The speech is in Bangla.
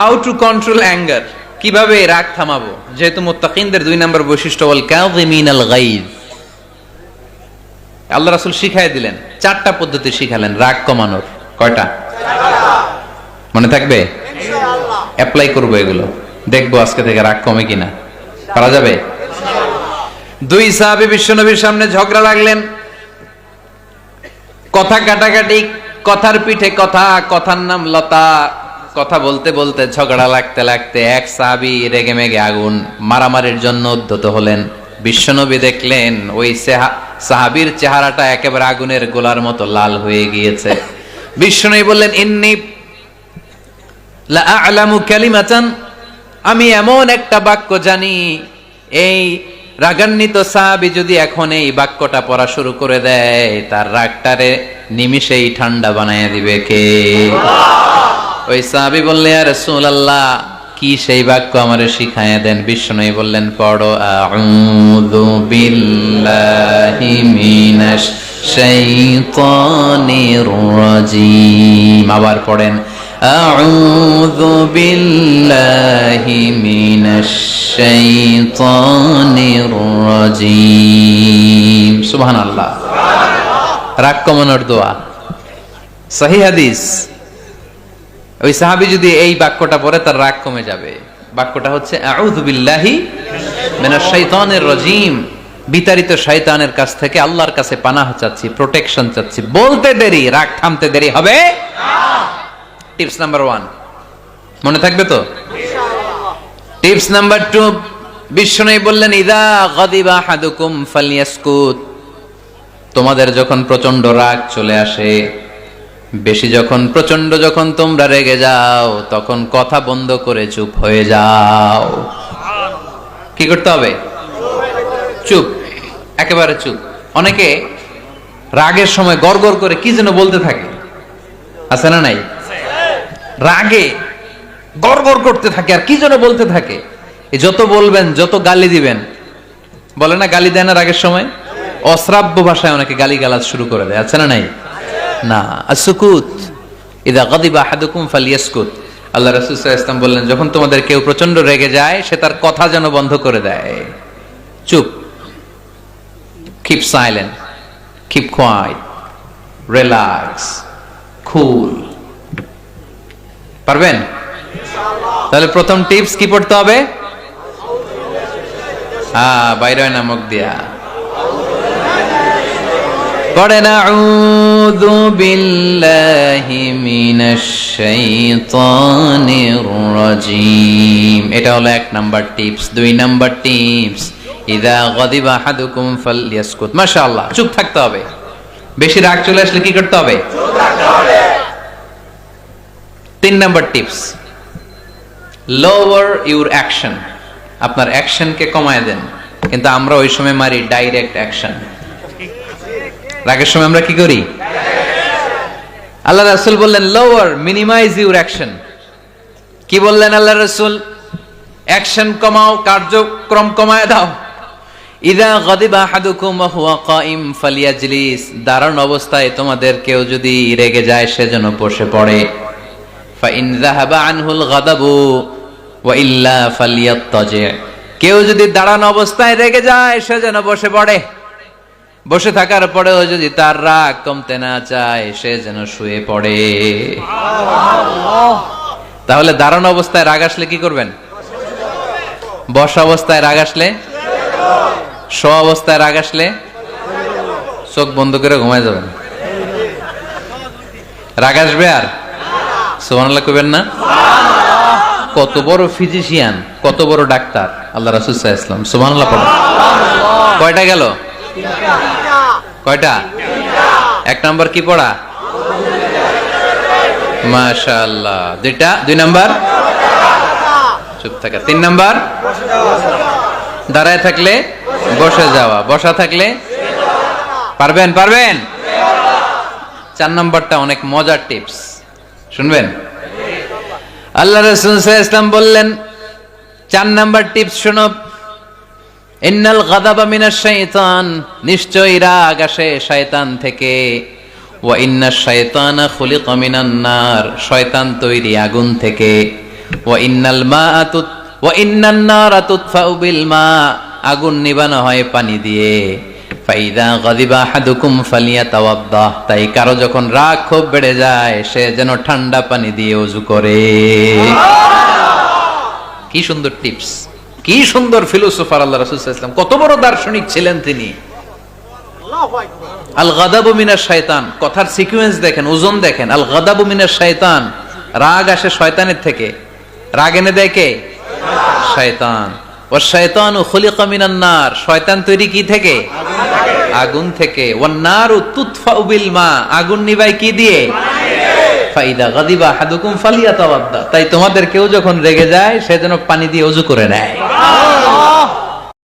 হাউ টু কন্ট্রোল অ্যাঙ্গার, কিভাবে রাগ থামাবো। যেহেতু মুত্তাকিনদের 2 নম্বর বৈশিষ্ট্য ওয়াল কাযিমিনাল গায়জ, আল্লাহ রাসূল শিখাই দিলেন, 4টা পদ্ধতি শিখালেন রাগ কমানোর। কয়টা মনে থাকবে? ইনশাআল্লাহ অ্যাপ্লাই করব, এগুলো দেখবো আজকে থেকে রাগ কমে কিনা। পারা যাবে? 2 সাহাবী বিশ্বনবীর সামনে ঝগড়া লাগলেন, কথা কাটাকাটি, কথার পিঠে কথা, কথার নাম লতা। কথা বলতে বলতে ঝগড়া লাগতে লাগতে এক সাহাবী রেগে মেগে আগুন, মারামারির জন্য উদ্যত হলেন। বিশ্বনবী দেখলেন ওই সাহাবীর চেহারাটা একেবারে আগুনের গোলার মতো লাল হয়ে গিয়েছে। বিশ্বনবী বললেন, ইন্নী লা আ'লামু কালিমাতান, আমি এমন একটা বাক্য জানি, এই রাগান্বিত সাহাবী যদি এখন এই বাক্যটা পড়া শুরু করে দেয়, তার রাগটারে নিমিষেই ঠান্ডা বানায় দিবে কে? ওই সাহাবী বললেন, ইয়া রাসূলুল্লাহ, কি সেই বাক্য আমারে শিখায়া দেন। বিশ্বনবী বললেন, পড়ো আউযু বিল্লাহি মিনাশ শাইতানির রাজীম। আবার পড়েন আউযু বিল্লাহি মিনাশ শাইতানির রাজীম। সুবহানাল্লাহ। রাগ কমানোর দোয়া, সহিহ হাদিস। ওই সাহাবী যদি এই বাক্যটা পড়ে তার রাগ কমে যাবে। বাক্যটা হচ্ছে আউযু বিল্লাহি মিনাশ শাইতানির রাজীম, বিতাড়িত শয়তানের কাছ থেকে আল্লাহর কাছে পানাহ চাচ্ছি, প্রোটেকশন চাচ্ছি। বলতে দেরি, রাগ থামতে দেরি হবে না। টিপস নাম্বার 1 মনে থাকবে তো? ইনশাআল্লাহ। টিপস নাম্বার 2, বিশ্বনবী বললেন, ইযা গাদিবা আহাদুকুম ফালইয়াসকুত, তোমাদের যখন প্রচন্ড রাগ চলে আসে, বেশি যখন, প্রচন্ড যখন তোমরা রেগে যাও, তখন কথা বন্ধ করে চুপ হয়ে যাও। কি করতে হবে? চুপ, একেবারে চুপ। অনেকে রাগের সময় গড়গড় করে কি যেন বলতে থাকে, আছে না নাই? রাগে গড়গড় করতে থাকে আর কি যেন বলতে থাকে। যত বলবেন, যত গালি দিবেন, বলে না গালি দেয় না রাগের সময়, অশ্রাব্য ভাষায় অনেকে গালি গালাজ শুরু করে দেয়, আছে না নাই? না, আসুকুত, ইযা গাদিবা আহাদুকুম ফালইয়াসকুত। আল্লাহ রাসূল সাল্লাল্লাহু আলাইহি ওয়াসাল্লাম বললেন, যখন তোমাদের কেউ প্রচন্ড রেগে যায়, সে তার কথা যেন বন্ধ করে দেয়। চুপ, keep silent, keep quiet, relax, cool. পারবেন? ইনশাআল্লাহ। তাহলে প্রথম টিপস কি পড়তে হবে? বাইরে নামক দিয়া পড়েন আউযু বিল্লাহি মিনাশ শাইতানির রাজীম। এটা হলো 1 নাম্বার টিপস। 2 নাম্বার টিপস, ইযা গাদিবা আহাদুকুম ফালইয়াসকুত। মাশাআল্লাহ, চুপ থাকতে হবে। বেশি রাগ চলে আসলে কি করতে হবে? চুপ থাকতে হবে। 3 number tips, lower your action, আপনার অ্যাকশনকে কমায় দেন। কিন্তু আমরা ওই সময় মারি ডাইরেক্ট অ্যাকশন। রাগের সময় আমরা কি করি? আল্লাহ রাসূল বললেন, লোয়ার, মিনিমাইজ ইউর অ্যাকশন। কি বললেন আল্লাহ রাসূল? অ্যাকশন কমাও, কার্যক্রম কমায় দাও। ইযা গাদিবা আহাদুকুম ওয়া হুয়া কাইম ফালিয়াজলিস, দাঁড়ানো অবস্থায় তোমাদের কেউ যদি রেগে যায়, সে যেন বসে পড়ে। ফা ইন যাহাবা আনহুল গাদাবু ওয়া ইল্লা ফালিয়াত্তাজি, কেউ যদি দাঁড়ানো অবস্থায় রেগে যায়, সে যেন বসে পড়ে। বসে থাকার পরেও যদি তার রাগ কমতে না চায়, সে যেন শুয়ে পড়ে। তাহলে দাঁড়ানো অবস্থায় রাগ আসলে কি করবেন? বসা অবস্থায় রাগ আসলে, শোয়া অবস্থায় রাগ আসলে চোখ বন্ধ করে ঘুমায় যাবেন। রাগ আসবে আর সুবহানাল্লাহ কইবেন না? কত বড় ফিজিশিয়ান, কত বড় ডাক্তার আল্লাহ রাসূল সাল্লাল্লাহু আলাইহি ওয়াসাল্লাম। সুবহানাল্লাহ পড়েন। কয়টা গেল? কয়টা? 1 নাম্বার কি পড়া? মাশাআল্লাহ। 2 নাম্বার চুপ থাকা। 3 নাম্বার দাঁড়ায় থাকলে বসে যাওয়া, বসা থাকলে পারবেন? পারবেন? 4 নাম্বারটা অনেক মজার টিপস, শুনবেন? আল্লাহ রাসূল সাল্লাল্লাহু আলাইহি ওয়াসাল্লাম বললেন, 4 নাম্বার টিপস শোনো, ইন্নাল গাদাবা মিনাশ শাইতান, নিশ্চয়ই রাগ আসে শয়তান থেকে। ওয়া ইন্নাশ শাইতানা খুলিকা মিনান নার, শয়তান তৈরি আগুন থেকে। ওয়া ইন্নান নারা তুতফাউ বিল মা, আগুন নিবানো হয় পানি দিয়ে। ফাইদা গাযিবা আহাদুকুম ফালিয়াতাওয়াদ্দা, তাই কারো যখন রাগ খুব বেড়ে যায় সে যেন ঠান্ডা পানি দিয়ে ওযু করে। কি সুন্দর টিপস, কি সুন্দর ফিলোসোফার আল্লাহ রাসূল সাল্লাল্লাহু আলাইহি ওয়াসাল্লাম, কত বড় দার্শনিক ছিলেন তিনি। আল গাদাবু মিনাশ শায়তান, কথার সিকোয়েন্স দেখেন, ওজন দেখেন। আল গাদাবু মিনাশ শায়তান, রাগ আসে শয়তানের থেকে। রাগ এনে দেয় কে? শয়তান। ওয়াশ শায়তানু খুলিকা মিনান নার, শয়তান তৈরি কি থেকে? আগুন থেকে। ওয়ান নারু তুতফাউ বিল মা, আগুন নিভায় কি দিয়ে? ফাইদা গাযিবা আহাদুকুম ফালিয়াতাওয়াদ্দা, তাই তোমাদের কেউ যখন রেগে যায় সে যেন পানি দিয়ে ওযু করে নেয়।